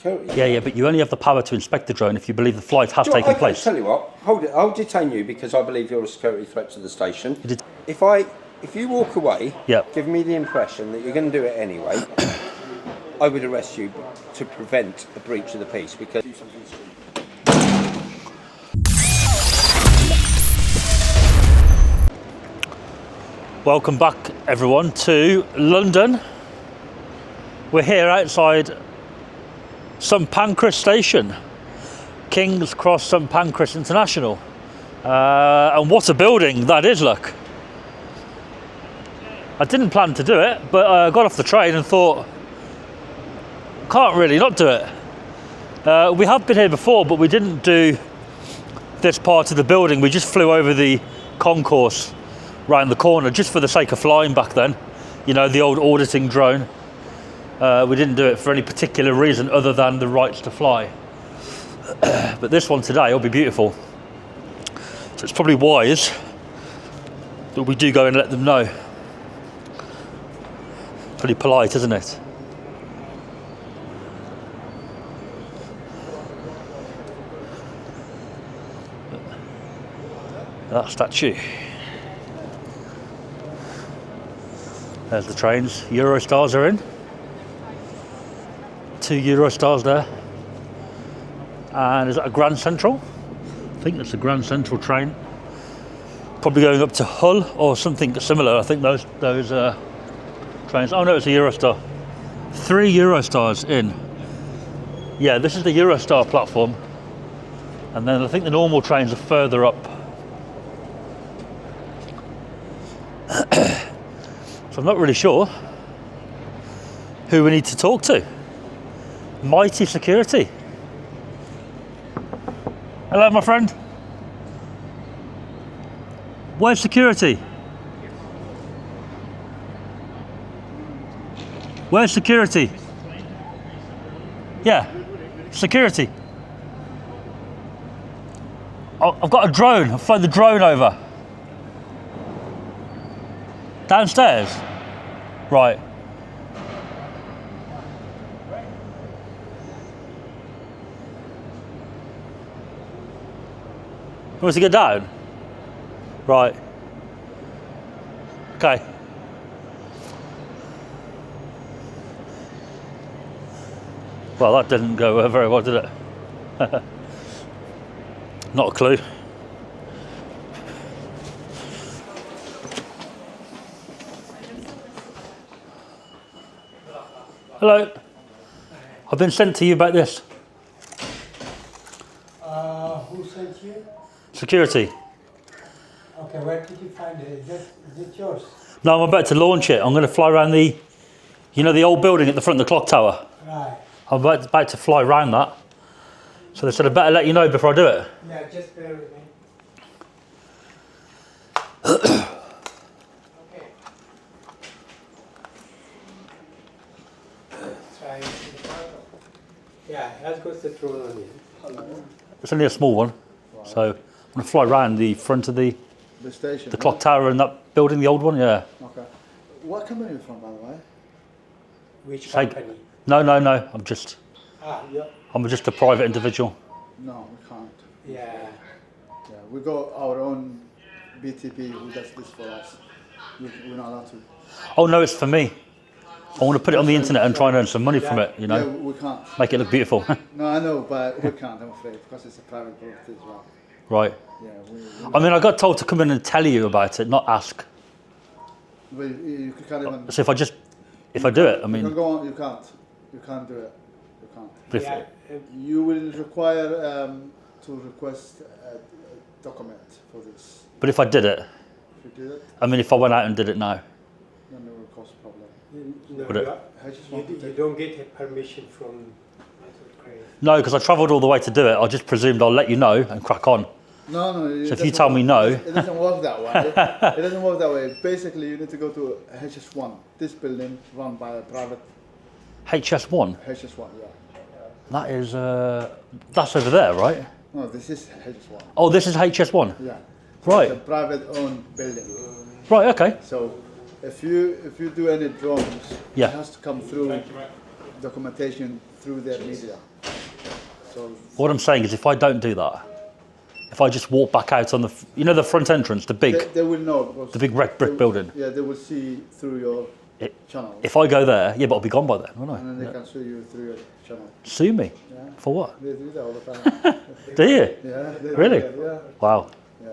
Yeah, but you only have the power to inspect the drone if you believe the flight has taken place. Tell you what, hold it. I'll detain you because I believe you're a security threat to the station. If you walk away, give me the impression that you're going to do it anyway, I would arrest you to prevent a breach of the peace because. Welcome back, everyone, to London. We're here outside St Pancras Station, King's Cross St Pancras International. And what a building that is, look. I didn't plan to do it, but I got off the train and thought, can't really not do it. We have been here before, but we didn't do this part of the building. We just flew over the concourse round the corner just for the sake of flying back then. You know, the old auditing drone. We didn't do it for any particular reason other than the rights to fly. But this one today will be beautiful. So it's probably wise that we do go and let them know. Pretty polite, isn't it? That statue. There's the trains. Eurostars are in. 2 Eurostars there. And is that a Grand Central? I think that's a Grand Central train. Probably going up to Hull or something similar. I think those trains. Oh no, it's a Eurostar. 3 Eurostars in. Yeah, this is the Eurostar platform. And then I think the normal trains are further up. So I'm not really sure who we need to talk to. Mighty security. Hello, my friend. Where's security? Where's security? Yeah, security. Oh, I've got a drone. I've flown the drone over. Downstairs? Right. Wants to get down? Right. Okay. Well, that didn't go very well, did it? Not a clue. Hello. I've been sent to you about this. Who sent you? Security. Okay, where did you find it? Is it yours? No, I'm about to launch it. I'm going to fly around the, you know, the old building at the front of the clock tower. Right. I'm about to fly around that. So they said I'd better let you know before I do it. Yeah, just bear with me. Okay. Try. Yeah, let's go to the drone on you. It's only a small one. So I'm going to fly around the front of the station, the clock tower and that building, the old one, yeah. Okay. What company are you from, by the way? Which company? No. I'm just a private individual. No, we can't. Yeah. Yeah, we got our own BTP who does this for us. We're not allowed to. Oh no, it's for me. I want to put it on the internet and try and earn some money from it, you know. Yeah, we can't. Make it look beautiful. No, I know, but we can't, I'm afraid, because it's a private property as well. Right. Yeah, I mean, I got told to come in and tell you about it, not ask. Well, you can't even. So if I do it, I mean. You can go on, you can't. You can't do it. You can't. If, Yeah. You will require to request a document for this. but if I did it, If you did it, I mean, if I went out and did it now, then it will cause a problem. No, Would it? I just want to you take. don't get a permission from. no, because I travelled all the way to do it. I just presumed I'll let you know and crack on. No. So if you tell me no, It doesn't work that way. It doesn't work that way. Basically, you need to go to HS1. This building run by a private HS1. HS1. Yeah. That is that's over there, right? No, this is HS1. Oh, this is HS1. Yeah. Right. It's a private-owned building. Right. Okay. So, if you do any drones, Yeah. it has to come through documentation through their media. So What I'm saying is, if I don't do that, if I just walk back out on the, you know, the front entrance, the big, they will know because the big red brick building. Yeah, they will see through your channel. If I go there, yeah, but I'll be gone by then, won't I? And then they can sue you through your channel. Sue me? Yeah. For what? They do that all the time. Do you? Yeah. They Really? do that, yeah. Wow. Yeah.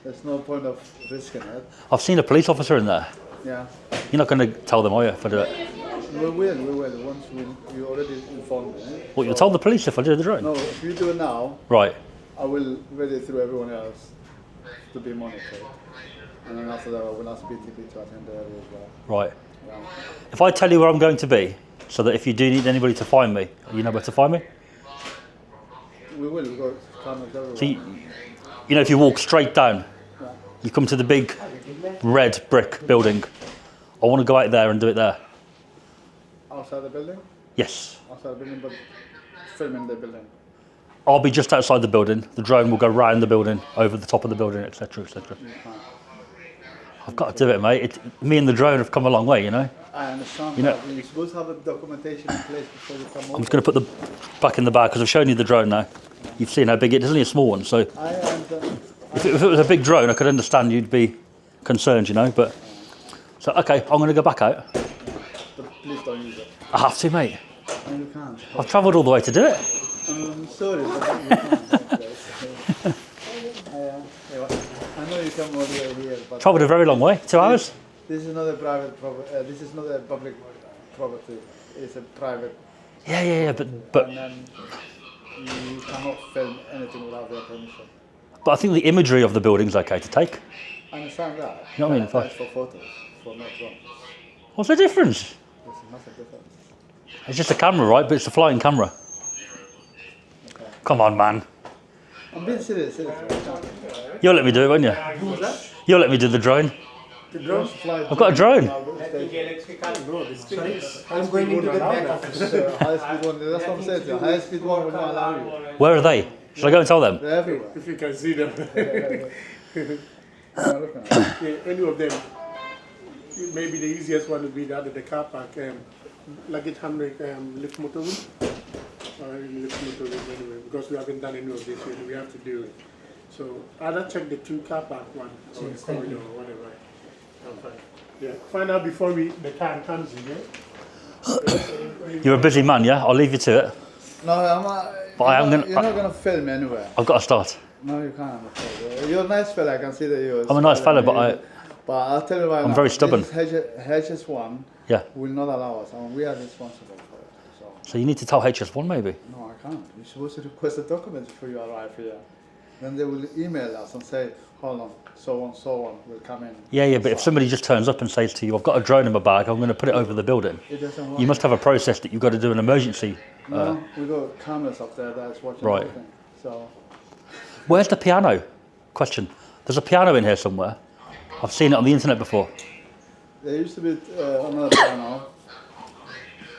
There's no point of risking it. I've seen a police officer in there. Yeah. You're not going to tell them, are you, if I do it? We will. Once you already informed me. What, you'll tell the police if I do the drone? No, if you do it now, Right. I will read it through everyone else to be monitored. And then after that, I will ask BTP to attend the area as well. Right. Yeah. If I tell you where I'm going to be, so that if you do need anybody to find me, you know where to find me? We will go cameras everywhere. So, you know, if you walk straight down, Yeah. you come to the big red brick building. I want to go out there and do it there. Outside the building? Yes. Outside the building, but filming the building. I'll be just outside the building. The drone will go round the building, over the top of the building, etc., etc. I've got to do it, mate. Me and the drone have come a long way, you know. I understand. You know- that. You're supposed to have a documentation in place before you come over. I'm just going to put the back in the bag because I've shown you the drone now. You've seen how big it is. It's only a small one, so I understand. if it was a big drone, I could understand you'd be concerned, you know. But so okay, I'm going to go back out. But please don't use it. I have to, mate. No, you can't. I've travelled all the way to do it. I'm sorry, but you can't. I know you come all the way here, but Travelled a very long way. 2 hours. this is not a private property. This is not a public property. It's a private, Yeah. But and then you cannot film anything without their permission. I think the imagery of the building's okay to take. I understand that. You know what I mean? That's for photos, for not drones. What's the difference? There's a massive difference. It's just a camera, right? But it's a flying camera. Okay. Come on, man. I'm being serious. You'll let me do it, won't you? You'll let me do the drone. The drones fly. I've got a drone. I'm going into the back office. High speed one. That's what I'm saying. The high speed one will not allow you. Where are they? Should I go and tell them? They're everywhere. If you can see them, I'm looking at it. any of them, maybe the easiest one would be the other, the car park, luggage handling, lift motor room, or lift motor room anyway, because we haven't done any of this yet, we have to do it. So either check the two car park one, or the corridor, or whatever. I'm fine. Yeah, find out before the time comes in, yeah? You're a busy man, yeah? I'll leave you to it. No, I'm not. But I am You're gonna- not gonna film anywhere. I've got to start. No, you can't. I'm afraid. You're a nice fella. I can see that you're. I'm a nice fella, but But I'll tell you right now. I'm very stubborn. This HS1 Yeah. will not allow us, and we are responsible for it. So So you need to tell HS1 maybe. no, I can't. You're supposed to request the documents before you arrive here. Then they will email us and say, hold on, so on will come in. Yeah, but if somebody just turns up and says to you, I've got a drone in my bag, I'm going to put it over the building. It doesn't work. You must have a process that you've got to do an emergency. No, we got cameras up there that's watching Right. everything. So Where's the piano? Question. There's a piano in here somewhere. I've seen it on the internet before. there used to be another piano.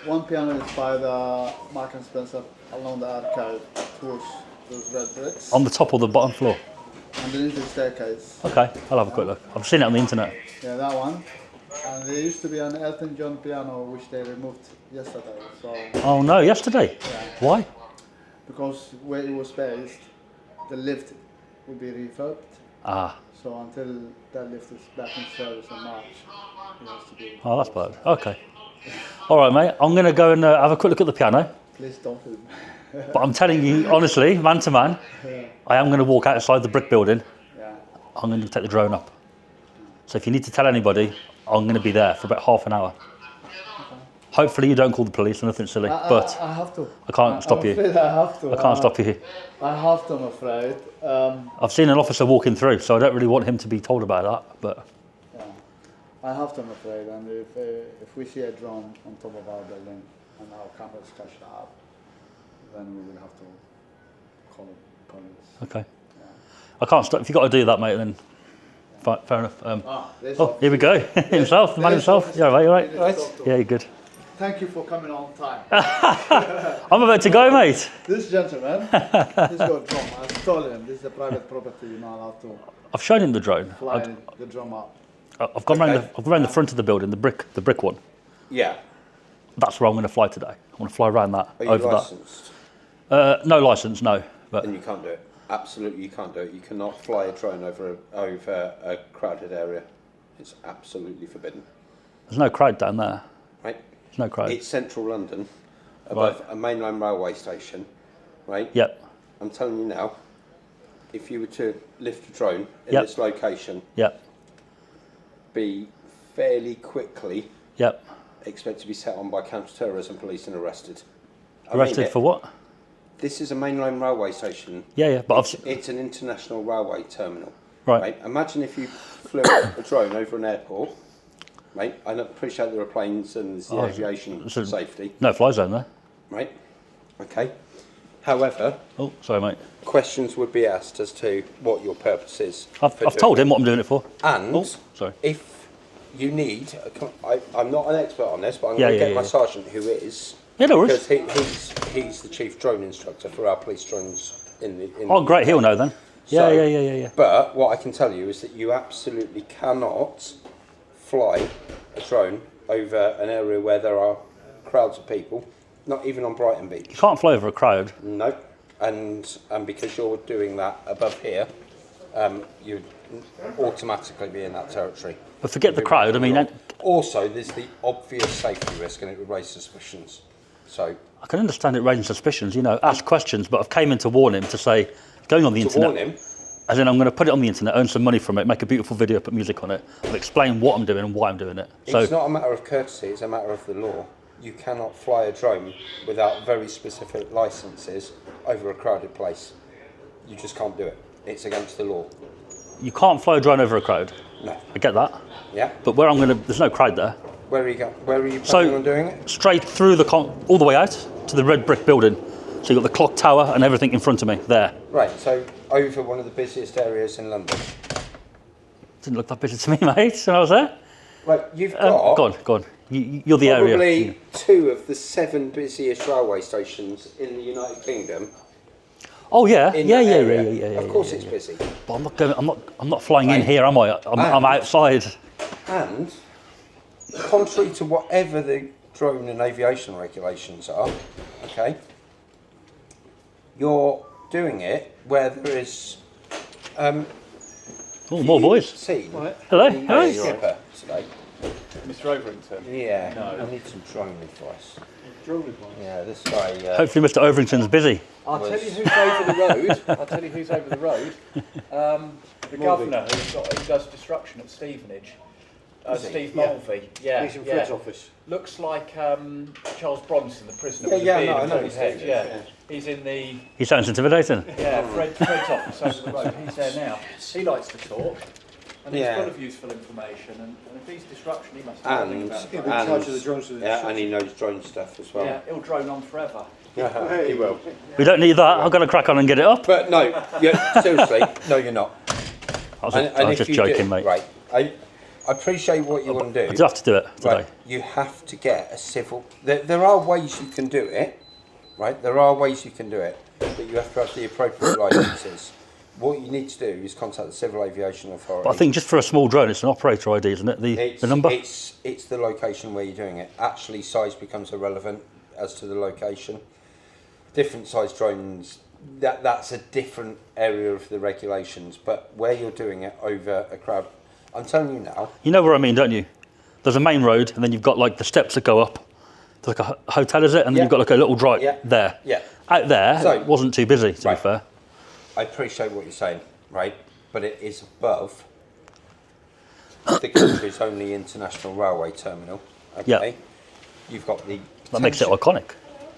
One piano is by the Mark and Spencer along the arcade towards those red bricks. On the top or the bottom floor? Underneath the staircase. Okay, I'll have a quick look. I've seen it on the internet. Yeah, that one. And there used to be an Elton John piano which they removed yesterday. So Oh no, yesterday? yeah, Why? because where it was based, the lift would be refurbed. Ah, So until that lift is back in service in March, it has to be. oh that's bad. Okay. All right, mate. I'm going to go and have a quick look at the piano. Please don't film. But I'm telling you, honestly, man to man, I am going to walk outside the brick building. Yeah. I'm going to take the drone up. So if you need to tell anybody, I'm going to be there for about half an hour. Hopefully you don't call the police or nothing silly, but I have to. I can't stop I'm you. afraid I have to. I can't stop you. I have to, I'm afraid. I've seen an officer walking through, so I don't really want him to be told about that. But Yeah. I have to, I'm afraid. And if we see a drone on top of our building and our cameras catch that up, then we will have to call police. okay, I can't stop. If you've got to do that, mate, then fair enough. Oh, here we go. Himself, the man himself. Yeah, right, you're right. Yeah, you're good. Thank you for coming on time. I'm about to go, mate. This gentleman, he's got a drum. I stole him. This is a private property. You're not allowed to I've shown him the drone. fly the drum up. I've gone round the front of the building, the brick one. Yeah. That's where I'm going to fly today. I want to fly around that, Are you over licensed? No licence, no. But Then you can't do it. Absolutely, you can't do it. You cannot fly a drone over a crowded area. It's absolutely forbidden. there's no crowd down there. Right? There's no crowd. It's central London, above Right. a mainline railway station. Right? Yep. I'm telling you now, if you were to lift a drone in Yep. this location, Yep. be fairly quickly Yep. expected to be set on by counter-terrorism police and arrested. I mean Arrested it. for what? This is a mainline railway station. Yeah, but It's an international railway terminal. Right. Imagine if you flew a drone over an airport. Right. I appreciate there are planes and there's the aviation safety. no fly zone there. Right. Okay. However, Oh, sorry, mate. questions would be asked as to what your purpose is. I've told him what I'm doing it for. And Oh, sorry. if you need, I'm not an expert on this, but I'm Yeah, going to yeah, get my yeah. sergeant who is. Yeah, no worries. Because he's the chief drone instructor for our police drones in the. Oh, great. He'll know then. Yeah, So- yeah. But what I can tell you is that you absolutely cannot fly a drone over an area where there are crowds of people, not even on Brighton Beach. You can't fly over a crowd. No, and because you're doing that above here, you'd automatically be in that territory. But forget the crowd. I mean, Also, there's the obvious safety risk, and it would raise suspicions. So, I can understand it raising suspicions. You know, ask questions. But I've came in to warn him to say, going on the to internet. warn him, As in, I'm going to put it on the internet, earn some money from it, make a beautiful video, put music on it, and explain what I'm doing and why I'm doing it. So it's not a matter of courtesy; it's a matter of the law. You cannot fly a drone without very specific licences over a crowded place. You just can't do it. It's against the law. you can't fly a drone over a crowd. No. I get that. Yeah. But where I'm going to, there's no crowd there. Where are you going? Where are you So- planning on doing it? Straight through the all the way out to the red brick building. So you've got the clock tower and everything in front of me there. Right. So over one of the busiest areas in London. Didn't look that busy to me, mate, when I was there. Right. You've got Go on. You're the area. probably 2 of the 7 busiest railway stations in the United Kingdom. Oh yeah, In yeah. that area. Yeah. Of course, yeah, it's yeah. busy. But I'm not flying in Right. here, am I? I'm outside. And contrary to whatever the drone and aviation regulations are, okay, you're doing it where there is. Oh, more boys. Seen Hello. the Hello. skipper today. Mr. Overington. Yeah, No. I need some drone advice. Drone advice. Yeah, this guy. Hopefully, Mr. Overington's busy. I'll tell you who's over the road. I'll tell you who's over the road. The governor who does destruction at Stevenage. Steve Mulvey. Yeah. He's in Fred's office. Looks like Charles Bronson, the prisoner with Yeah, the beard I and know bald he's head. Steve, Yeah. yeah. He's in the He sounds intimidating. Fred's office over the road. He's there now. He likes to talk. And he's Yeah. full of useful information, and if he's disruption, he must know something And, about it. He'll be in charge of the drones. and he knows drone stuff as well. Yeah, he'll drone on forever. He will. We don't need that. I've got to crack on and get it up. But no, seriously, no, you're not. I was if just you joking, do, mate. Right, I appreciate what you want to I do. do have to do it today. Right, you have to get a civil. There are ways you can do it, right? There are ways you can do it, but you have to have the appropriate licences. What you need to do is contact the Civil Aviation Authority. But I think just for a small drone, it's an operator ID, isn't it? The number. It's the location where you're doing it. Actually, size becomes irrelevant as to the location. Different size drones. That's a different area of the regulations. But where you're doing it over a crowd, I'm telling you now. You know where I mean, don't you? There's a main road, and then you've got like the steps that go up. It's like a hotel, is it? And then you've got like a little drive there. Yeah. Out there, So- it wasn't too busy, to be fair. I appreciate what you're saying, right? But it is above the country's only international railway terminal. Okay. Yeah. You've got the. That makes it potential- iconic.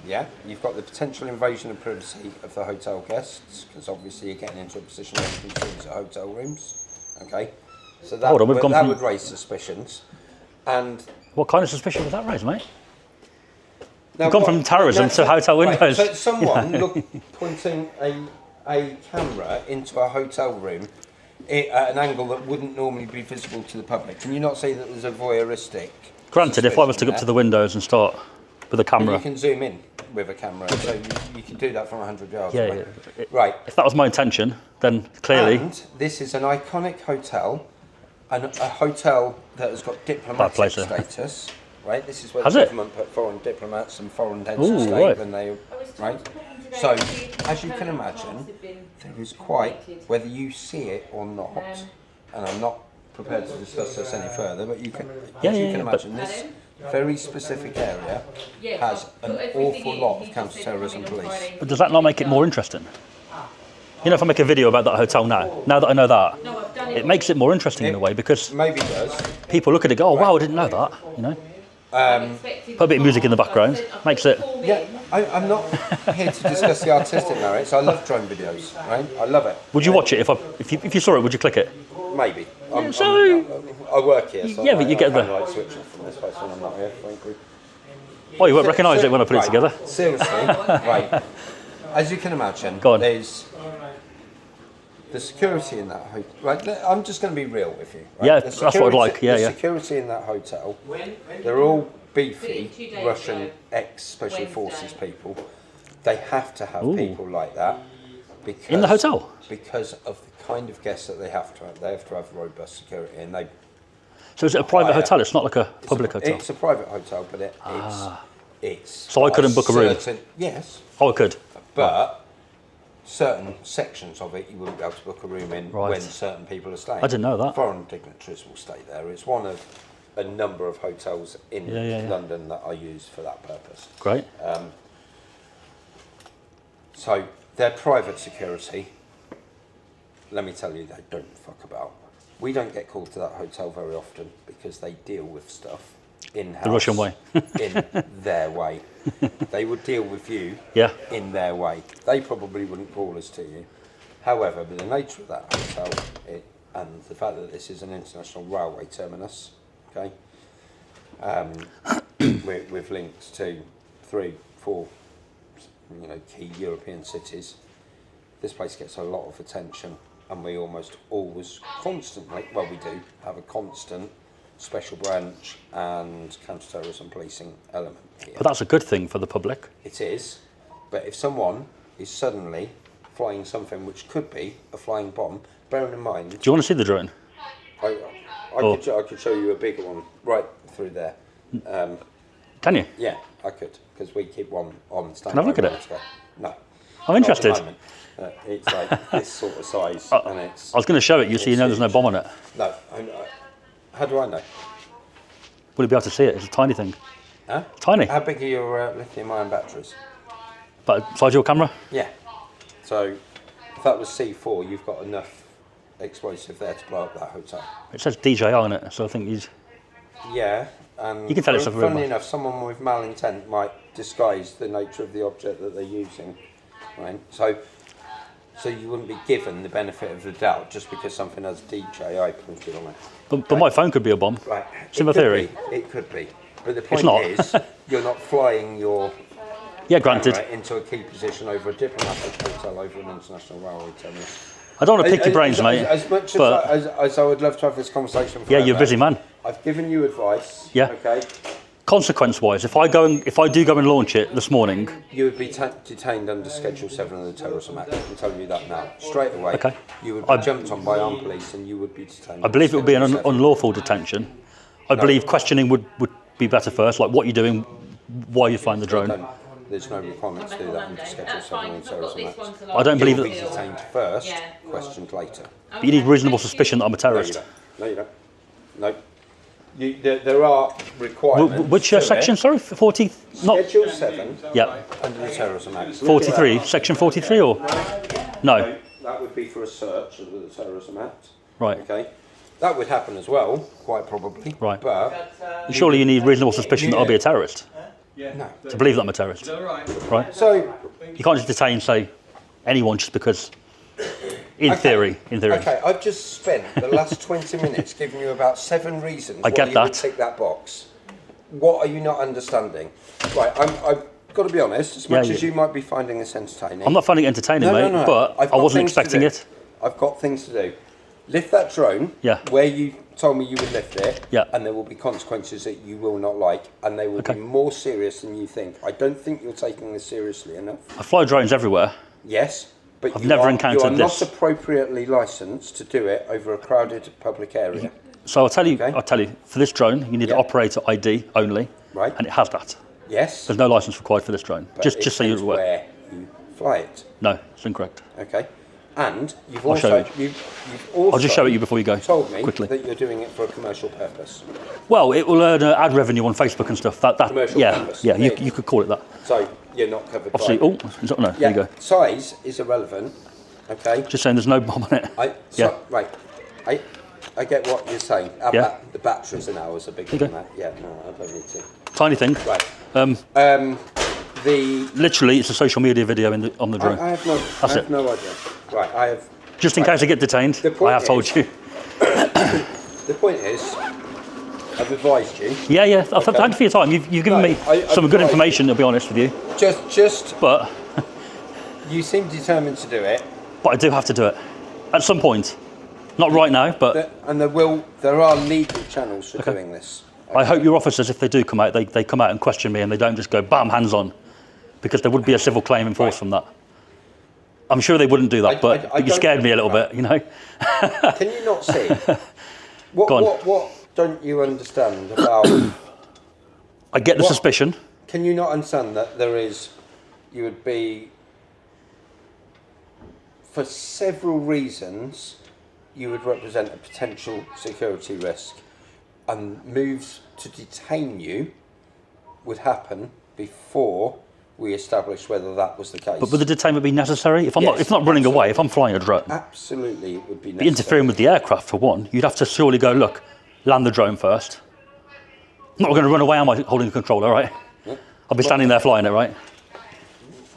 Yeah. You've got the potential invasion of privacy of the hotel guests, because obviously you're getting into a position where you can choose hotel rooms. Okay. So that, Hold on, we've gone that from- would raise suspicions. And What kind of suspicion would that raise, mate? now We've gone from terrorism to hotel windows. So someone pointing a camera into a hotel room at an angle that wouldn't normally be visible to the public. Can you not say that there's a voyeuristic? Granted, if I was to go up to the windows and start with a But camera, you can zoom in with a camera, so you can do that from 100 yards Yeah, away. yeah. Right. if that was my intention, then clearly, And this is an iconic hotel, and a hotel that has got diplomatic place, eh? status. Right. This is where Has the it? government put foreign diplomats and foreign heads Ooh, of state right. when they. Right. So, as you can imagine, there is quite, whether you see it or not, and I'm not prepared to discuss this any further, but you can, as you can imagine, this very specific area has an awful lot of counter-terrorism police. But does that not make it more interesting? You know, if I make a video about that hotel now that I know that, it makes it more interesting in a way, because maybe it does. People look at it and go, oh wow, I didn't know that, you know. Put a bit of music in the background, makes it... Yeah, I'm not here to discuss the artistic merits. I love drone videos, right? I love it. Would you watch it if you saw it? Would you click it? Maybe. I work here, so yeah, but you get the... I switch off from this place when I'm not here, frankly. Oh, you won't recognise it when I put it together. Seriously, right. As you can imagine, there's the security in that hotel. Right, I'm just going to be real with you. Right? Yeah, that's what I'd like. Yeah, the security in that hotel, they're all beefy Russian ex-special forces people. They have to have people like that because in the hotel, because of the kind of guests that they have to have. They have to have robust security, and they. So is it a private hotel? It's not like a public hotel. It's a private hotel, but it's. So I couldn't book a room. Yes. Oh, I could. But certain sections of it, you wouldn't be able to book a room in when certain people are staying. I didn't know that. Foreign dignitaries will stay there. It's one of a number of hotels in London that I use for that purpose. Great. So their private security, let me tell you, they don't fuck about. We don't get called to that hotel very often because they deal with stuff in-house. The Russian way. In their way. They would deal with you in their way. They probably wouldn't call us to you. However, with the nature of that hotel and the fact that this is an international railway terminus, okay, with links to 3, 4, key European cities, this place gets a lot of attention, and we almost always constantly, well, we do have a constant special branch and counter-terrorism policing element here. But that's a good thing for the public. It is, but if someone is suddenly flying something which could be a flying bomb, bearing in mind... Do you want to see the drone? I could show you a bigger one right through there. Can you? Yeah, I could, because we keep one on standby. Can I have a look at it? No. I'm interested. It's like this sort of size, and it's... I was going to show it you so you know there's no bomb on it. No, how do I know? Will you be able to see it? It's a tiny thing. Huh? Tiny. How big are your lithium-ion batteries? About size of your camera? Yeah. So, if that was C4, you've got enough explosive there to blow up that hotel. It says DJI on it, so I think he's... Yeah, and you can tell it's a funnily enough, someone with malintent might disguise the nature of the object that they're using, right? So you wouldn't be given the benefit of the doubt just because something has DJI printed on it. But my phone could be a bomb. Right. Similar theory. It could be. But the point is, you're not flying your granted. Into a key position over a diplomatic hotel over an international railway terminus. I don't want to pick your brains, mate. As much as I would love to have this conversation forever, you're a busy man. I've given you advice. Yeah. Okay. Consequence-wise, if I do go and launch it this morning, you would be detained under Schedule 7 of the Terrorism Act. I can tell you that now, straight away. Okay. You would be jumped on by armed police, and you would be detained. I believe it would be an unlawful detention. I believe questioning would be better first, like what you're doing, why you flying the drone. There's no requirement to do that under Schedule 7 of the Terrorism Act. I don't believe that. You'll be detained first, questioned later. But you need reasonable suspicion that I'm a terrorist. No, you don't. No. There are requirements. Which section, sorry? 40? Schedule 7 yeah. under the Terrorism Act. 43? Section 43 or? No. That would be for a search under the Terrorism Act. Right. Okay. That would happen as well, quite probably. Right. But surely you need reasonable suspicion that I'll be a terrorist. No. To believe that I'm a terrorist. Right? So you can't just detain, say, anyone just because... In theory. Okay, I've just spent the last 20 minutes giving you about 7 reasons why you would tick that box. What are you not understanding? Right, I've got to be honest, as much as you might be finding this entertaining... I'm not finding it entertaining, mate, but I wasn't expecting it. I've got things to do. Lift that drone, where you told me you would lift it, and there will be consequences that you will not like, and they will be more serious than you think. I don't think you're taking this seriously enough. I fly drones everywhere. Yes. But I've never encountered this. You are this. not appropriately licensed to do it over a crowded public area. So I'll tell you, for this drone, you need operator ID only, right? And it has that. Yes. There's no license required for this drone. But just so you're aware. Where you fly it. No, it's incorrect. Okay. And you've I'll show also, you've also I'll just show it you before you go. Told me quickly. that you're doing it for a commercial purpose. Well, it will earn ad revenue on Facebook and stuff. That Commercial yeah, purpose. yeah. You could call it that. So you're not covered Obviously, by... no, there you go. Size is irrelevant, okay? Just saying there's no bomb on it. Right. I get what you're saying. The batteries and hours are bigger than that. Yeah, no, I don't need to. Tiny thing. Right. Literally, it's a social media video on the drone. I have no idea. Right, I have... Just in case I get detained, I have told you. The point is, I've advised you. Yeah. Thanks for your time. You've given me some good information, to be honest with you. But you seem determined to do it. But I do have to do it at some point. Not right now, but there are legal channels for doing this. I hope your officers, if they do come out, they come out and question me, and they don't just go bam, hands on, because there would be a civil claim enforced from that. I'm sure they wouldn't do that, but you scared me a little bit, you know. Can you not see? What don't you understand about? I get the suspicion. Can you not understand that you would be, for several reasons, you would represent a potential security risk, and moves to detain you would happen before we establish whether that was the case. But would the detainment be necessary? If I'm not running away, if I'm flying a drone, absolutely, it would be necessary. Be interfering with the aircraft for one. You'd have to surely go, look, land the drone first. I'm not going to run away. Am I holding the controller, right? Yeah. I'll be standing there flying it, right?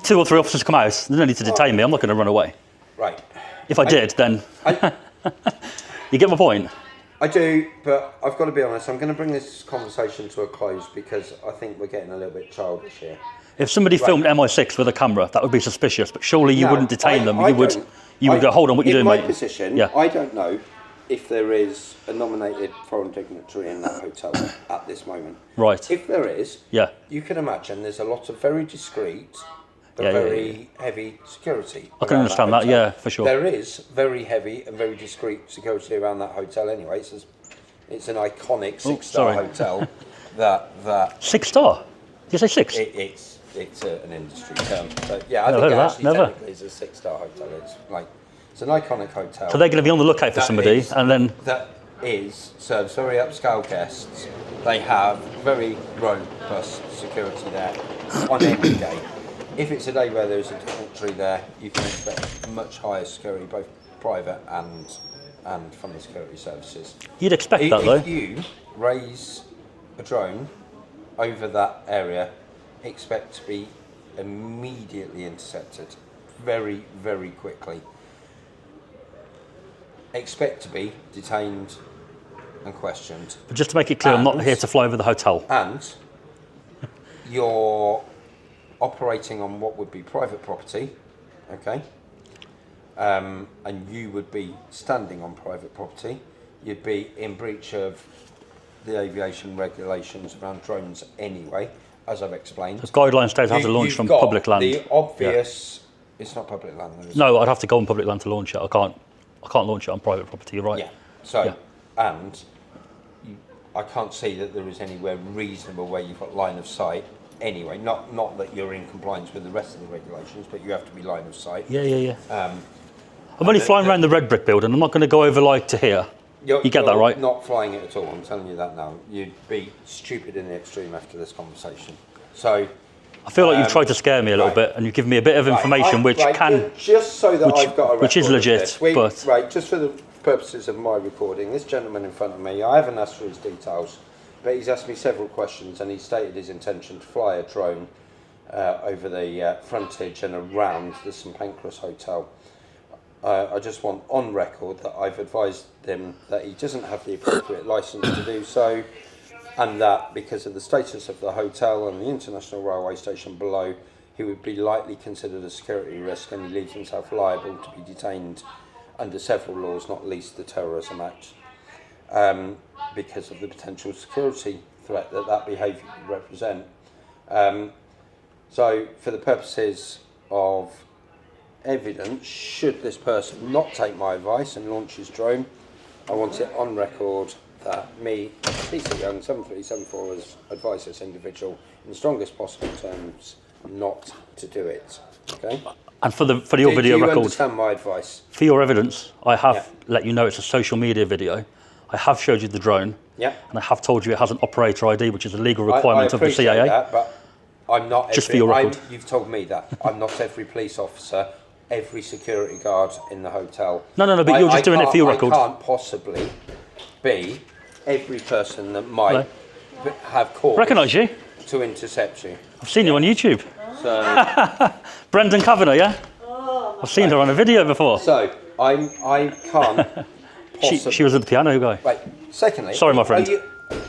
2 or 3 officers come out. There's no need to detain me. I'm not going to run away. Right. If I did, then you get my point. I do, but I've got to be honest. I'm going to bring this conversation to a close because I think we're getting a little bit childish here. If somebody filmed MI6 with a camera, that would be suspicious. But surely you wouldn't detain them. You would go, hold on, what are you doing, mate? In my position, I don't know if there is a nominated foreign dignitary in that hotel at this moment. Right. If there is, you can imagine there's a lot of very discreet but very heavy security. I can understand that, for sure. There is very heavy and very discreet security around that hotel anyway. It's an iconic 6-star hotel. that 6-star? Did you say 6? It's an industry term. So, yeah, I think it actually technically is a 6-star hotel. It's an iconic hotel. So they're going to be on the lookout for somebody, and then serves very upscale guests. They have very robust security there on every day. If it's a day where there's a dignitary there, you can expect much higher security, both private and from the security services. You'd expect that, though. If you raise a drone over that area, expect to be immediately intercepted, very, very quickly. Expect to be detained and questioned. But just to make it clear, I'm not here to fly over the hotel. And you're operating on what would be private property, okay? And you would be standing on private property. You'd be in breach of the aviation regulations around drones anyway, as I've explained. The guidelines state how to launch from public land. The obvious, it's not public land. No, I'd have to go on public land to launch it. I can't launch it on private property. You're right. Yeah. So, and I can't see that there is anywhere reasonable where you've got line of sight. Anyway, not that you're in compliance with the rest of the regulations, but you have to be line of sight. Yeah. I'm only flying around the red brick building. I'm not going to go over to here. You get that right? Not flying it at all. I'm telling you that now. You'd be stupid in the extreme after this conversation. So I feel like you've tried to scare me a little bit, and you've given me a bit of information just so that I've got a record which is legit. But just for the purposes of my recording, this gentleman in front of me, I haven't asked for his details, but he's asked me several questions, and he stated his intention to fly a drone over the frontage and around the St Pancras hotel. I just want on record that I've advised him that he doesn't have the appropriate licence to do so, and that because of the status of the hotel and the international railway station below, he would be likely considered a security risk, and he leaves himself liable to be detained under several laws, not least the Terrorism Act, because of the potential security threat that behaviour would represent. So for the purposes of evidence, should this person not take my advice and launch his drone, I want it on record that me, PC Young 7374, has advised this individual in the strongest possible terms not to do it. Okay? And for your video Do you record, understand my advice? for your evidence, I have let you know it's a social media video. I have showed you the drone. Yeah. And I have told you it has an operator ID, which is a legal requirement of the appreciate CAA. that, but I'm not. Just for your record. You've told me that. I'm not every police officer, every security guard in the hotel. No, but you're just doing it for your record. I can't possibly be every person that might have cause Recognise you? to intercept you. I've seen you on YouTube. So, Brendan Kavanagh, yeah? I've seen her on a video before. so I can't possibly. She was at the piano guy. Right. Secondly, Sorry, my friend.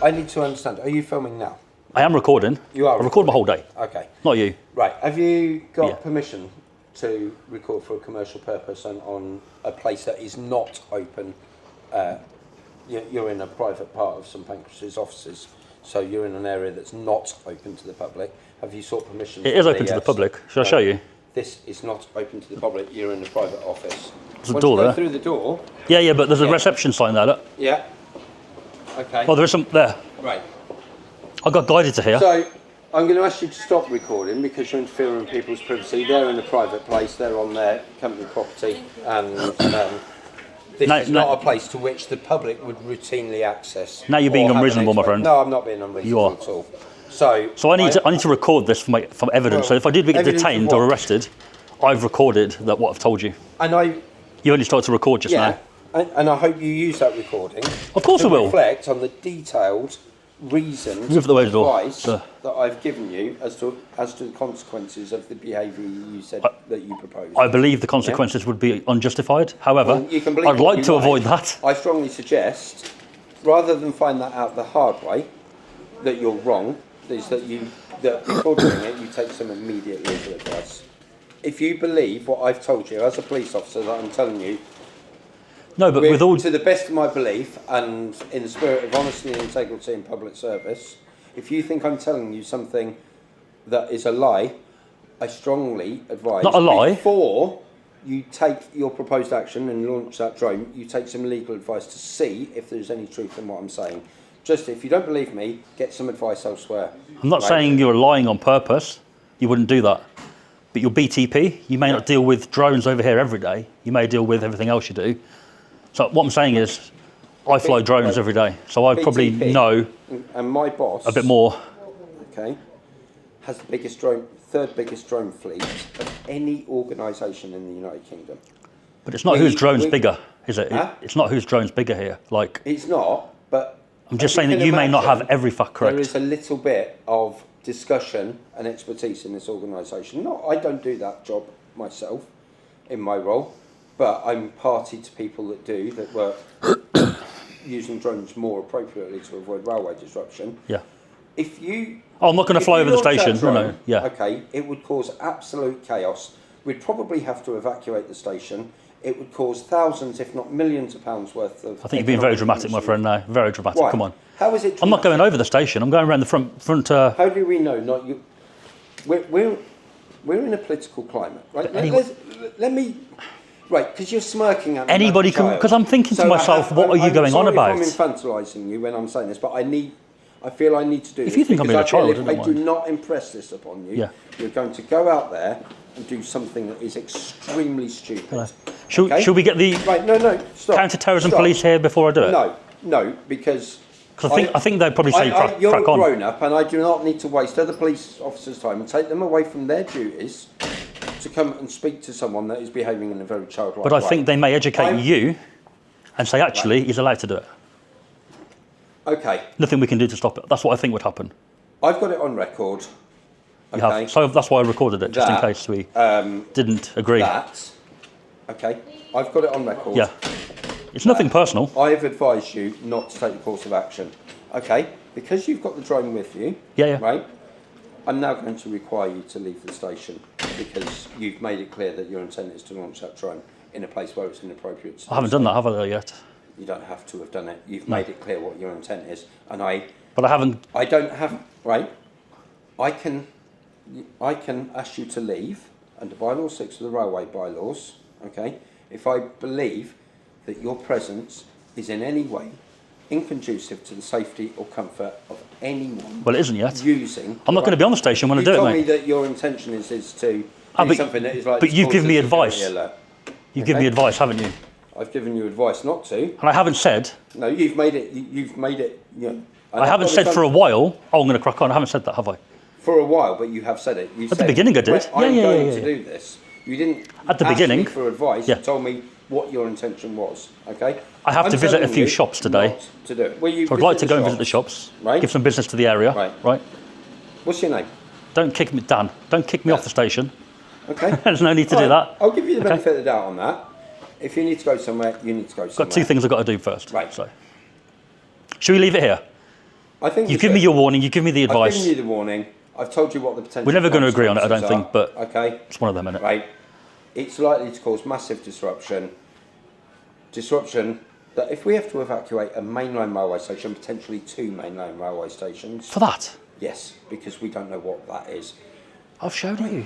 I need to understand. Are you filming now? I am recording. You are I record my whole day. Okay. Not you. Right. Have you got permission to record for a commercial purpose and on a place that is not open? You're in a private part of St Pancras' offices, so you're in an area that's not open to the public. Have you sought permission? It is open to the public. Should I show you? This is not open to the public. You're in a private office. There's a Once door you go there. through the door. Yeah, but there's a reception sign there, look. Yeah. Okay. Oh, there is some there. Right. I got guided to here. So I'm going to ask you to stop recording because you're interfering with people's privacy. They're in a private place. They're on their company property, and this is not a place to which the public would routinely access. Now you're being or have an unreasonable, my friend. No, I'm not being unreasonable You are. at all. So I need to record this for evidence. So if I did get evidence of detained or what? arrested, I've recorded what I've told you. And You only started to record just now. and I hope you use that recording. Of course to I will. reflect on the detailed reasons, Move the way to the door. advice that I've given you as to the consequences of the behaviour you said that you proposed. I believe the consequences would be unjustified. However, Well, you can believe I'd what like you to like. avoid that. I strongly suggest, rather than find that out the hard way, that you're wrong, is that before doing it, you take some immediate legal advice. If you believe what I've told you as a police officer that I'm telling you, No, but with all to the best of my belief and in the spirit of honesty and integrity in public service, if you think I'm telling you something that is a lie, I strongly advise Not a lie. before you take your proposed action and launch that drone, you take some legal advice to see if there's any truth in what I'm saying. Just if you don't believe me, get some advice elsewhere. I'm not saying you're lying on purpose. You wouldn't do that. But your BTP, you may not deal with drones over here every day. You may deal with everything else you do. So what I'm saying is, I fly drones every day, so I probably BTP, know and my boss, a bit more. okay, has the third biggest drone fleet of any organisation in the United Kingdom. But it's not whose drone's bigger, is it? Huh? It's not whose drone's bigger here. Like, It's not, but I'm just as saying that can you may not imagine, have every fact correct. There is a little bit of discussion and expertise in this organisation. I don't do that job myself in my role, but I'm party to people that do, that work using drones more appropriately to avoid railway disruption. Yeah. If you... Oh, I'm not going to fly over the station. No. Yeah. Okay, it would cause absolute chaos. We'd probably have to evacuate the station. It would cause thousands, if not millions of pounds worth of... I think you're being very dramatic, my friend, now. Very dramatic. Why? Come on. How is it dramatic? I'm not going over the station. I'm going around the front. How do we know? Not you. We're in a political climate, right? Let me. Right, because you're smirking at me. Anybody can. Because I'm thinking to myself, what are you going on about? I'm infantilising you when I'm saying this, but I feel I need to do this. If you think I'm being a child, if I do not impress this upon you, you're going to go out there and do something that is extremely stupid. Should we get the counter-terrorism police here before I do it? No, because I think they'd probably say crack you're on. grown up, and I do not need to waste other police officers' time and take them away from their duties to come and speak to someone that is behaving in a very childlike way. But I think they may educate you and say, actually, he's allowed to do it. Okay. Nothing we can do to stop it. That's what I think would happen. I've got it on record. Okay. So that's why I recorded it, just in case we didn't agree. Okay. I've got it on record. Yeah. It's nothing personal. I've advised you not to take the course of action. Okay. Because you've got the drone with you. Yeah. Right. I'm now going to require you to leave the station because you've made it clear that your intent is to launch that drone in a place where it's inappropriate. I haven't done that, have I, yet? You don't have to have done it. You've made it clear what your intent is, and But I haven't. I don't have. Right. I can ask you to leave under bylaw 6 of the railway bylaws. Okay. If I believe that your presence is in any way inconducive to the safety or comfort of anyone. Well, it isn't yet. Using. I'm not going to be on the station when I do it, mate. You told me that your intention is to be something that is like. But you've given me advice. Alert. You've given me advice, haven't you? I've given you advice not to. And I haven't said. No, you've made it. You've made it. You know, I haven't said for a while. Oh, I'm going to crack on. I haven't said that, have I? For a while, but you have said it. You At the beginning, I did. I'm going to do this. You didn't. At the beginning, me for advice. You told me what your intention was. Okay. I have to visit a few shops today. To do it. Well, so I'd like to go and visit the shops. Right. Give some business to the area. Right. What's your name? Don't kick me, Dan. Don't kick me off the station. Okay. There's no need to do that. I'll give you the benefit of the doubt on that. If you need to go somewhere, you need to go somewhere. Got two things I've got to do first. Right. So, should we leave it here? I think you give me your warning. You give me the advice. I've given you the warning. I've told you what the potential. We're never going to agree on it, I don't think. But okay, it's one of them, isn't it? Right. It's likely to cause massive disruption. Disruption that if we have to evacuate a mainline railway station, potentially 2 mainline railway stations. For that? Yes, because we don't know what that is. I've shown you.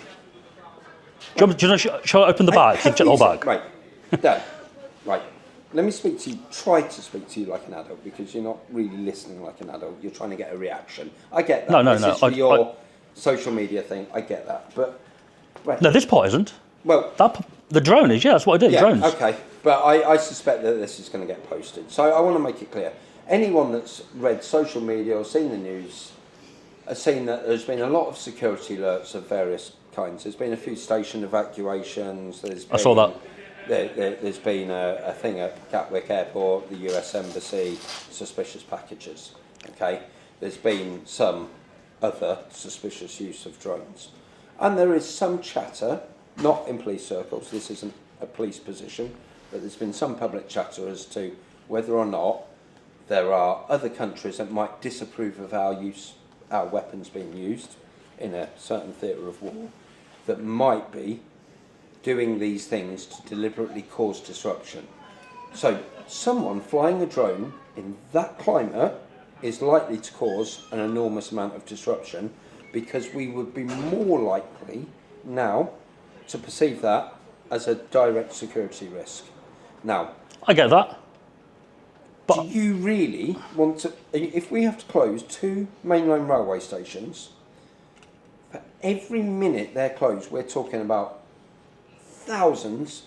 Do you know, shall I open the bag? Check the whole bag. Right. Dad, right. Let me speak to you, try to speak to you like an adult, because you're not really listening like an adult. You're trying to get a reaction. I get that. No. This is for your social media thing. I get that. But right. No, this part isn't. Well, the drone is, that's what I do, drones. Okay. But I suspect that this is going to get posted. So I want to make it clear. Anyone that's read social media or seen the news has seen that there's been a lot of security alerts of various kinds. There's been a few station evacuations. I saw that. There's been a thing at Gatwick Airport, the US Embassy, suspicious packages. Okay, there's been some other suspicious use of drones, and there is some chatter, not in police circles. This isn't a police position, but there's been some public chatter as to whether or not there are other countries that might disapprove of our weapons being used in a certain theatre of war, that might be doing these things to deliberately cause disruption. So someone flying a drone in that climate is likely to cause an enormous amount of disruption, because we would be more likely now to perceive that as a direct security risk. Now, I get that. But do you really want to, if we have to close 2 mainline railway stations, for every minute they're closed, we're talking about thousands.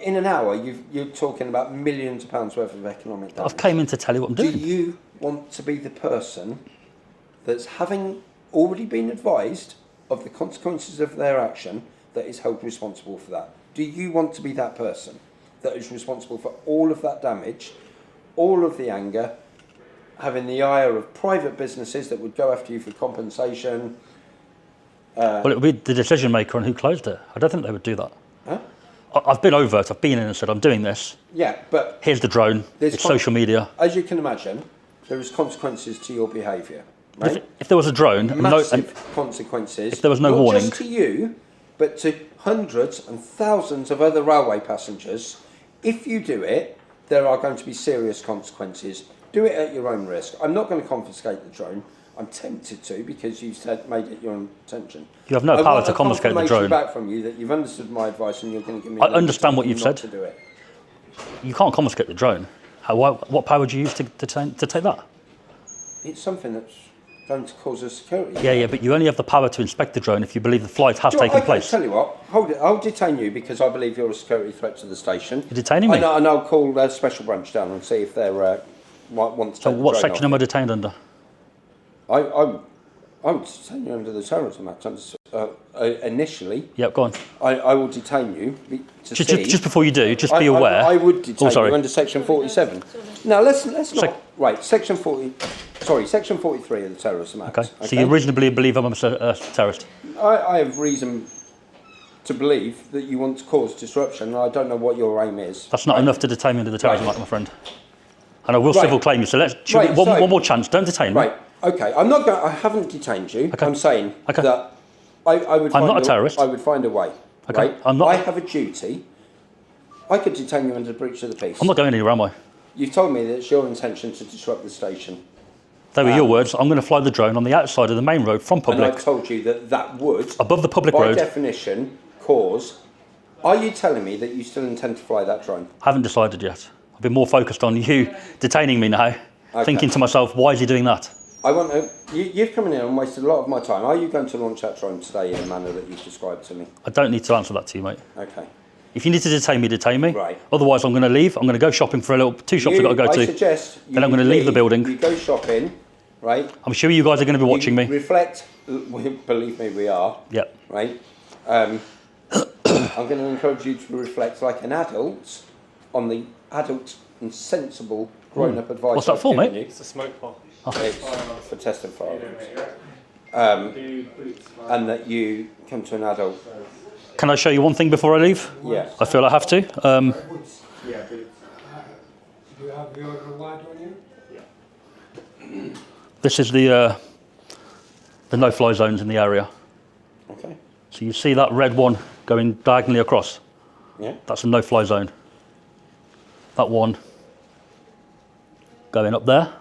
In an hour, you're talking about millions of pounds worth of economic damage. I've came in to tell you what I'm doing. Do you want to be the person that's, having already been advised of the consequences of their action, that is held responsible for that? Do you want to be that person that is responsible for all of that damage, all of the anger, having the ire of private businesses that would go after you for compensation? Well, it would be the decision maker on who closed it. I don't think they would do that. Huh? I've been overt. I've been in and said, I'm doing this. Yeah, but here's the drone. It's social media. As you can imagine, there is consequences to your behaviour. Right? If there was a drone, massive consequences. If there was no warning, not just to you, but to hundreds and thousands of other railway passengers. If you do it, there are going to be serious consequences. Do it at your own risk. I'm not going to confiscate the drone. I'm tempted to, because you've made it your intention. You have no power to confiscate the drone. Back from you that you've understood my advice and you're going to give me. I understand what you've said. To do it. You can't confiscate the drone. What power would you use to take that? It's something that's going to cause a security. Yeah, but you only have the power to inspect the drone if you believe the flight has taken place. Tell you what, hold it. I'll detain you because I believe you're a security threat to the station. You're detaining me? And I'll call a special branch down and see if they're want to. So what section am I detained under? I would detain you under the Terrorism Act. Initially. Yep, go on. I will detain you just before you do. Just be aware. I would detain you under Section 47. Now let's not. Right, Section 40. Sorry, Section 43 of the Terrorism Act. Okay. So you reasonably believe I'm a terrorist? I have reason to believe that you want to cause disruption, and I don't know what your aim is. That's not enough to detain me under the Terrorism Act, my friend. And I will civil claim you. So one more chance. Don't detain me. Right. Okay. I haven't detained you. Okay. I'm saying that I would. I'm not a terrorist. I would find a way. Okay. Right? I'm not. I have a duty. I could detain you under breach of the peace. I'm not going anywhere, am I? You've told me that it's your intention to disrupt the station. They were your words. I'm going to fly the drone on the outside of the main road from public. And I told you that would, above the public road, by definition, cause. Are you telling me that you still intend to fly that drone? I haven't decided yet. I've been more focused on you detaining me now, thinking to myself, why is he doing that? I want to. You've come in here and wasted a lot of my time. Are you going to launch that drone today in a manner that you've described to me? I don't need to answer that to you, mate. Okay. If you need to detain me, detain me. Right. Otherwise, I'm going to leave. I'm going to go shopping for a little. 2 shops I've got to go to. I suggest. Then I'm going to leave the building. You go shopping, right? I'm sure you guys are going to be watching me. Reflect. Believe me, we are. Yep. Right. I'm going to encourage you to reflect like an adult on the adult and sensible grown-up advice. What's that for, mate? It's a smoke pot. It's for testing firearms. And that you come to an adult. Can I show you one thing before I leave? Yeah. I feel I have to. Do you have your white on you? This is the no-fly zones in the area. Okay. So you see that red one going diagonally across? Yeah. That's a no-fly zone. That one going up there.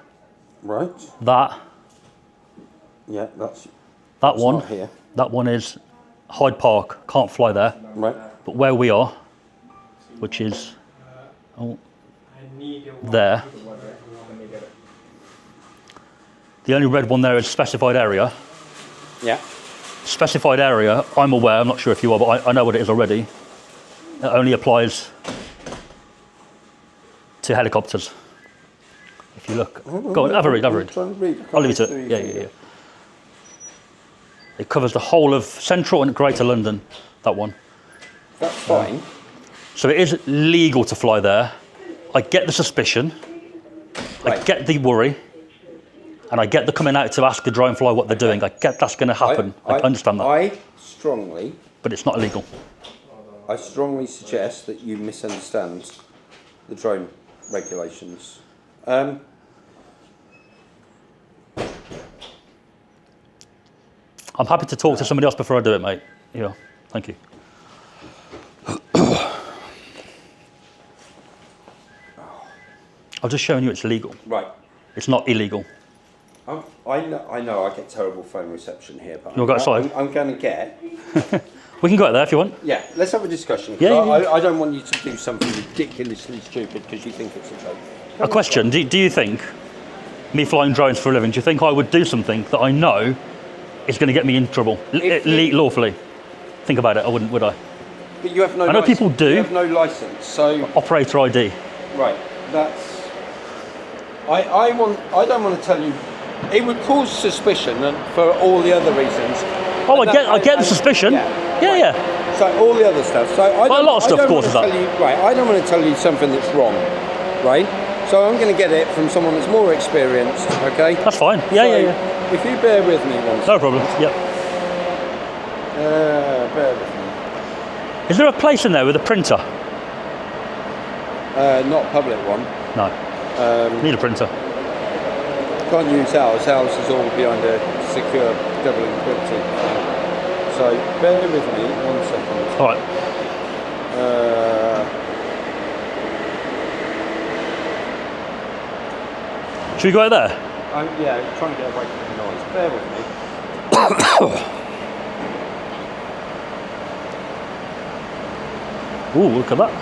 Right. That. Yeah, that's That one. not here. That one is Hyde Park. Can't fly there. Right. But where we are, which is there, the only red one there is specified area. Yeah. Specified area, I'm aware, I'm not sure if you are, but I know what it is already. It only applies to helicopters. If you look, go on, have a read. I'm trying to read. I'll leave it to it. Yeah. It covers the whole of central and greater London, that one. That's fine. So it is legal to fly there. I get the suspicion, I get the worry, and I get the coming out to ask the drone fly what they're doing. I get that's going to happen. I understand that. I strongly, but it's not illegal. I strongly suggest that you misunderstand the drone regulations. I'm happy to talk to somebody else before I do it, mate. Yeah, thank you. I'm just showing you it's legal. Right. It's not illegal. I know I get terrible phone reception here, but You'll go outside? I'm going to get... We can go out there if you want. Yeah, let's have a discussion. Yeah. I don't want you to do something ridiculously stupid because you think it's a joke. A question, do you think, me flying drones for a living, do you think I would do something that I know is going to get me in trouble, lawfully? Think about it, I wouldn't, would I? But you have no I know people do. You have no licence, so... Operator ID. Right, that's... I don't want to tell you... It would cause suspicion and for all the other reasons. Oh, I get the suspicion. Yeah. So all the other stuff. So a lot of stuff causes that. Right, I don't want to tell you something that's wrong, right? So I'm going to get it from someone that's more experienced, okay? That's fine. Yeah. If you bear with me once. No problem. Yep. Bear with me. Is there a place in there with a printer? Not a public one. No. Need a printer. Can't use ours. Ours is all behind a secure double encrypted. So bear with me 1 second. All right. Should we go out there? Yeah, trying to get away from the noise. Bear with me. Ooh, look at that.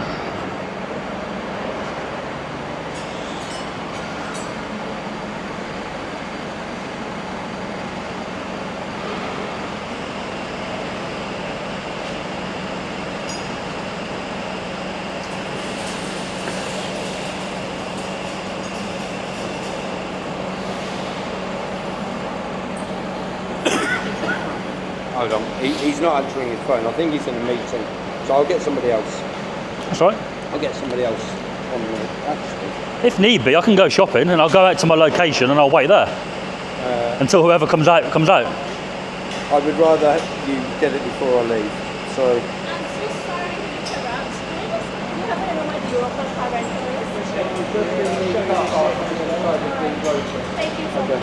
Hold on, he's not answering his phone. I think he's in a meeting, so I'll get somebody else. That's right. I'll get somebody else on the actually. If need be, I can go shopping and I'll go out to my location and I'll wait there until whoever comes out comes out. I would rather you get it before I leave. So. I'm so sorry to interrupt. Can I just have an idea of what car rental is? Thank you so much.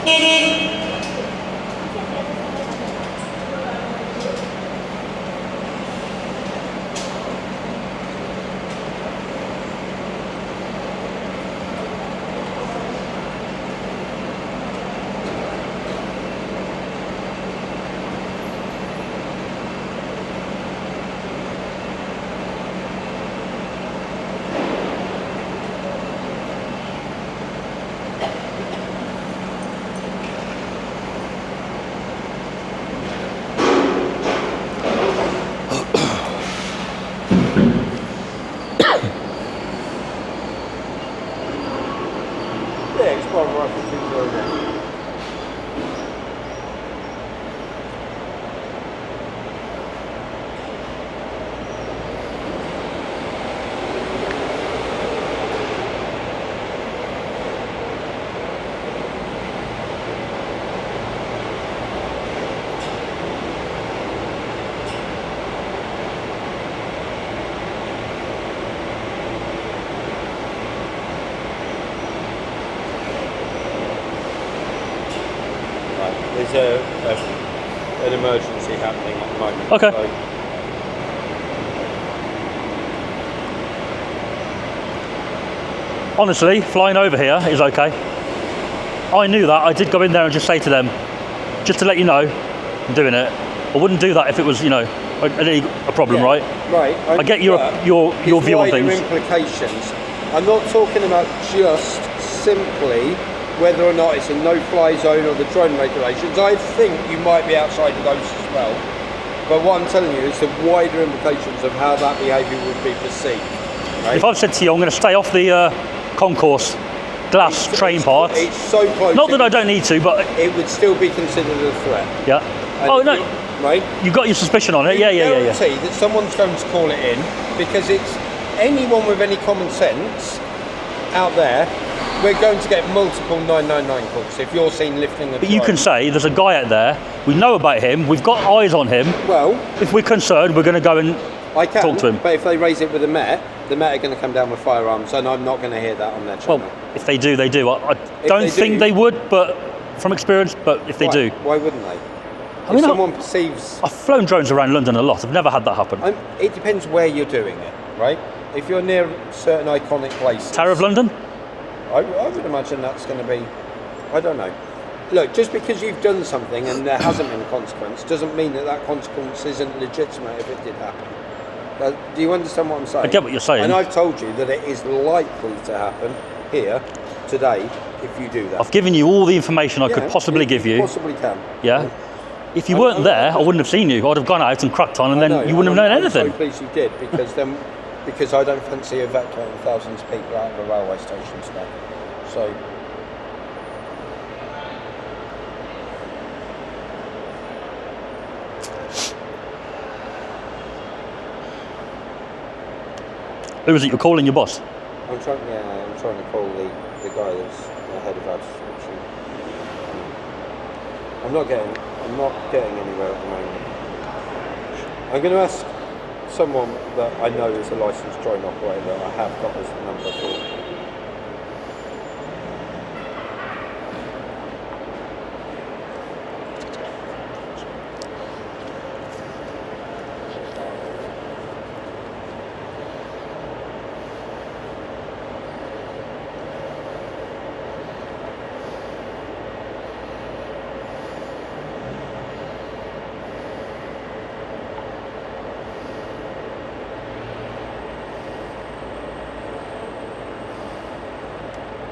is an emergency happening at the moment. Okay. So. Honestly, flying over here is okay. I knew that. I did go in there and just say to them, just to let you know, I'm doing it. I wouldn't do that if it was, you know, a problem, right? Right. I get your view on things. Implications. I'm not talking about just simply whether or not it's a no-fly zone or the drone regulations. I think you might be outside of those as well. But what I'm telling you is the wider implications of how that behaviour would be perceived. Right? If I've said to you, I'm going to stay off the concourse glass train part. It's so close. Not that I don't need to, but it would still be considered a threat. Yeah. And oh no. Right. You've got your suspicion on it. Yeah. Guarantee that someone's going to call it in because it's anyone with any common sense out there. We're going to get multiple 999 calls if you're seen lifting the. But you can say there's a guy out there. We know about him. We've got eyes on him. Well, if we're concerned, we're going to go and talk to him. But if they raise it with the Met are going to come down with firearms, and I'm not going to hear that on their channel. Well, if they do, they do. I don't think they would, but from experience. But if they do, why wouldn't they? I mean, someone perceives. I've flown drones around London a lot. I've never had that happen. It depends where you're doing it, right? If you're near certain iconic places. Tower of London? I would imagine that's going to be. I don't know. Look, just because you've done something and there hasn't been a consequence doesn't mean that consequence isn't legitimate if it did happen. Do you understand what I'm saying? I get what you're saying. And I've told you that it is likely to happen here today if you do that. I've given you all the information I could possibly give you. Possibly can. Yeah. Right? If you weren't there, I wouldn't have seen you. I'd have gone out and cracked on, and then you wouldn't have known anything. I'm so pleased you did, because I don't fancy evacuating thousands of people out of a railway station today. So. Who is it you're calling your boss? I'm trying to call the guy that's the head of our distribution. I'm not getting anywhere at the moment. I'm going to ask someone that I know is a licensed drone operator that I have got his number for.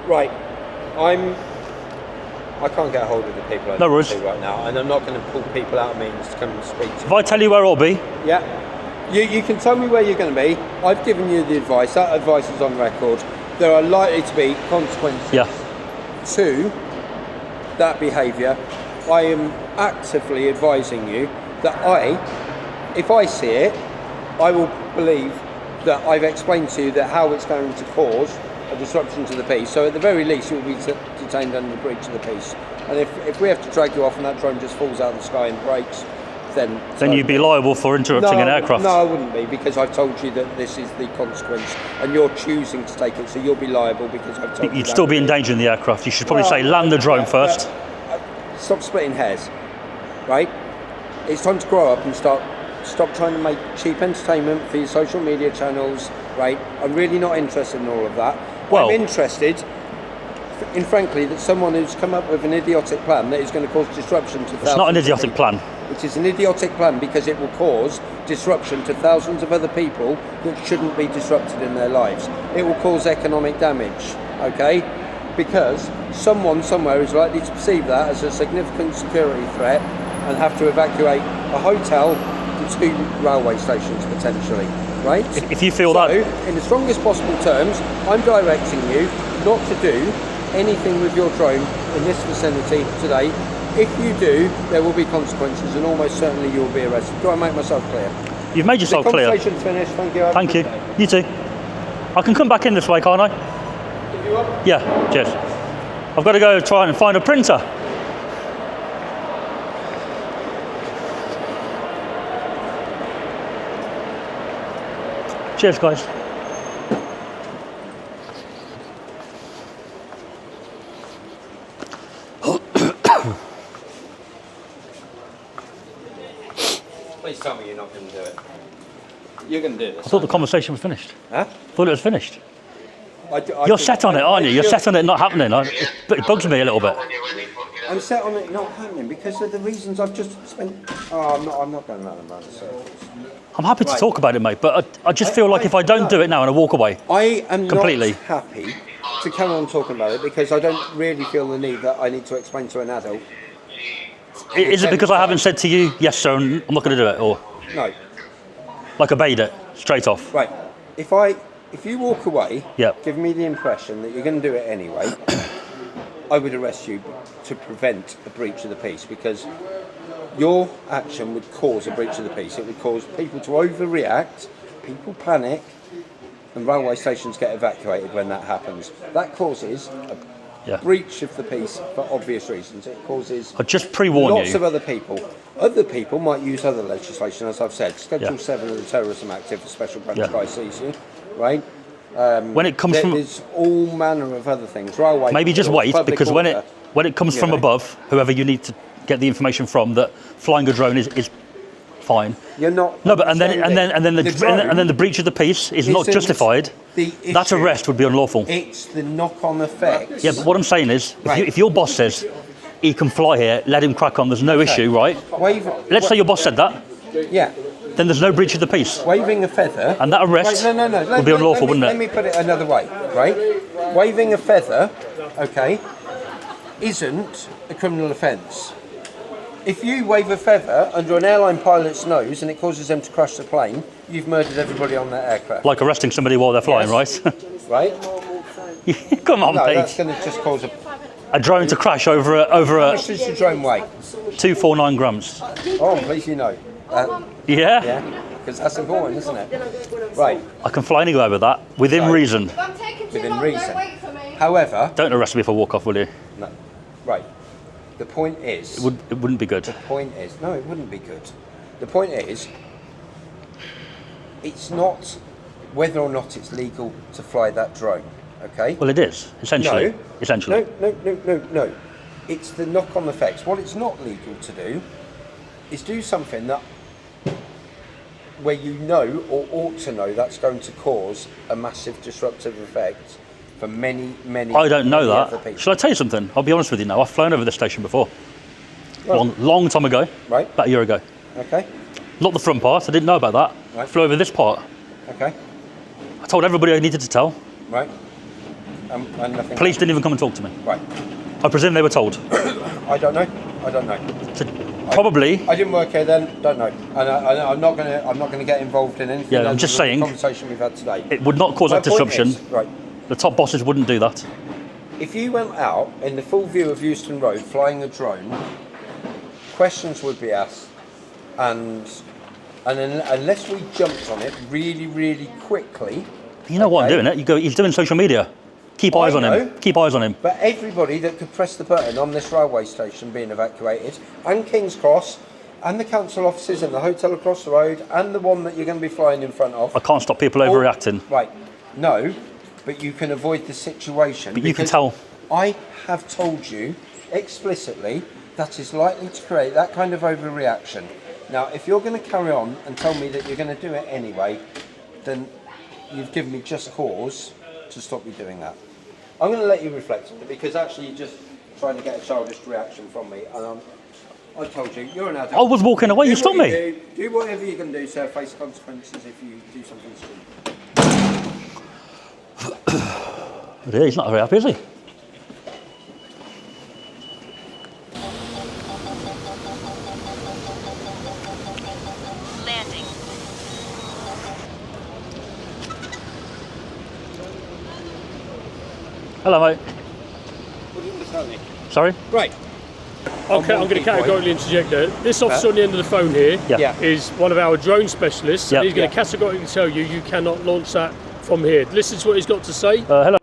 Right, I can't get a hold of the people I need to right now, and I'm not going to pull people out of meetings to come and speak to. If I tell you where I'll be, yeah, you can tell me where you're going to be. I've given you the advice. That advice is on record. There are likely to be consequences to that behaviour. I am actively advising you that if I see it, I will believe that I've explained to you that how it's going to cause a disruption to the peace. So at the very least, you'll be detained under the breach of the peace. And if we have to drag you off and that drone just falls out of the sky and breaks, then you'd be liable for interrupting an aircraft. No, I wouldn't be, because I've told you that this is the consequence, and you're choosing to take it. So you'll be liable because I've told you. You'd still be endangering the aircraft. You should probably say land the drone first. Stop splitting hairs, right? It's time to grow up and stop trying to make cheap entertainment for your social media channels, right? I'm really not interested in all of that. I'm interested in, frankly, that someone who's come up with an idiotic plan that is going to cause disruption to thousands. It's not an idiotic plan. It is an idiotic plan because it will cause disruption to thousands of other people that shouldn't be disrupted in their lives. It will cause economic damage, okay? Because someone somewhere is likely to perceive that as a significant security threat and have to evacuate a hotel to 2 railway stations potentially, right? If you feel that... in the strongest possible terms, I'm directing you not to do anything with your drone in this vicinity today. If you do, there will be consequences, and almost certainly you will be arrested. Do I make myself clear? You've made yourself clear. The conversation's finished. Thank you. Thank you. You too. I can come back in this way, can't I? If you want. Yeah, cheers. I've got to go try and find a printer. Cheers, guys. you're going to do this. I thought the conversation was finished. Huh? I thought it was finished. I You're set on it, aren't you? You're set on it not happening. It bugs me a little bit. I'm set on it not happening because of the reasons I've just spent. Oh, I'm not going round and round in circles. I'm happy to talk about it, mate, but I just feel like if I don't do it now and I walk away, I am completely not happy to carry on talking about it because I don't really feel the need that I need to explain to an adult. Is it because I haven't said to you, yes, sir, I'm not going to do it, or No. like obeyed it straight off? Right. If you walk away, give me the impression that you're going to do it anyway, I would arrest you to prevent a breach of the peace because your action would cause a breach of the peace. It would cause people to overreact, people panic, and railway stations get evacuated when that happens. That causes a breach of the peace for obvious reasons. It causes I just pre-warn lots you. of other people. Other people might use other legislation, as I've said. Schedule 7 of the Terrorism Act if a special branch guy sees you, right? When it comes from... There's all manner of other things. Railway maybe just wait, because when it comes from above, whoever you need to get the information from, that flying a drone is fine. You're not. No, but and then the breach of the peace is not justified. That arrest would be unlawful. It's the knock-on effects. Yeah, but what I'm saying is, if your boss says he can fly here, let him crack on. There's no issue, right? Let's say your boss said that. Yeah. Then there's no breach of the peace. Waving a feather. And that arrest would be unlawful, wouldn't it? Let me put it another way, right? Waving a feather, okay, isn't a criminal offence. If you wave a feather under an airline pilot's nose and it causes them to crash the plane, you've murdered everybody on that aircraft. Like arresting somebody while they're flying, right? Right? Come on, mate. That's going to just cause a drone to crash over a... How much does your drone weigh? 249 grams. Oh, please, you know. Yeah? Yeah, because that's important, isn't it? Right. I can fly anywhere with that, within reason. Within reason. However... Don't arrest me if I walk off, will you? No. Right. The point is... It wouldn't be good. The point is... No, it wouldn't be good. The point is... It's not whether or not it's legal to fly that drone, okay? Well, it is, essentially. No. Essentially. No. It's the knock-on effects. What it's not legal to do is do something that... where you know or ought to know that's going to cause a massive disruptive effect for many I don't know that. Shall I tell you something? I'll be honest with you now. I've flown over this station before. Long time ago. Right. About a year ago. Okay. Not the front part. I didn't know about that. Right. I flew over this part. Okay. I told everybody I needed to tell. Right. And nothing. Police didn't even come and talk to me. Right. I presume they were told. I don't know. So probably. I didn't work here then. Don't know. And I'm not going to get involved in anything. Yeah, I'm just saying. The conversation we've had today. It would not cause that disruption. Right. The top bosses wouldn't do that. If you went out in the full view of Euston Road flying a drone, questions would be asked, and unless we jumped on it really, really quickly. You know why I'm doing it? You go. He's doing social media. Keep eyes on him. Keep eyes on him. But everybody that could press the button on this railway station being evacuated, and King's Cross, and the council offices, and the hotel across the road, and the one that you're going to be flying in front of. I can't stop people overreacting. Right. No, but you can avoid the situation. But you can tell. I have told you explicitly that is likely to create that kind of overreaction. Now, if you're going to carry on and tell me that you're going to do it anyway, then you've given me just cause to stop you doing that. I'm going to let you reflect on it because actually you're just trying to get a childish reaction from me. And I told you, you're an adult. I was walking away, you stopped me. Do whatever you can do, sir. Face consequences if you do something stupid. Yeah, he's not very happy, is he? Landing. Hello, mate. What do you want to tell me? Sorry? Right. Okay, I'm going to categorically interject there. This officer on the end of the phone here is one of our drone specialists, and he's going to categorically tell you you cannot launch that from here. Listen to what he's got to say. Hello.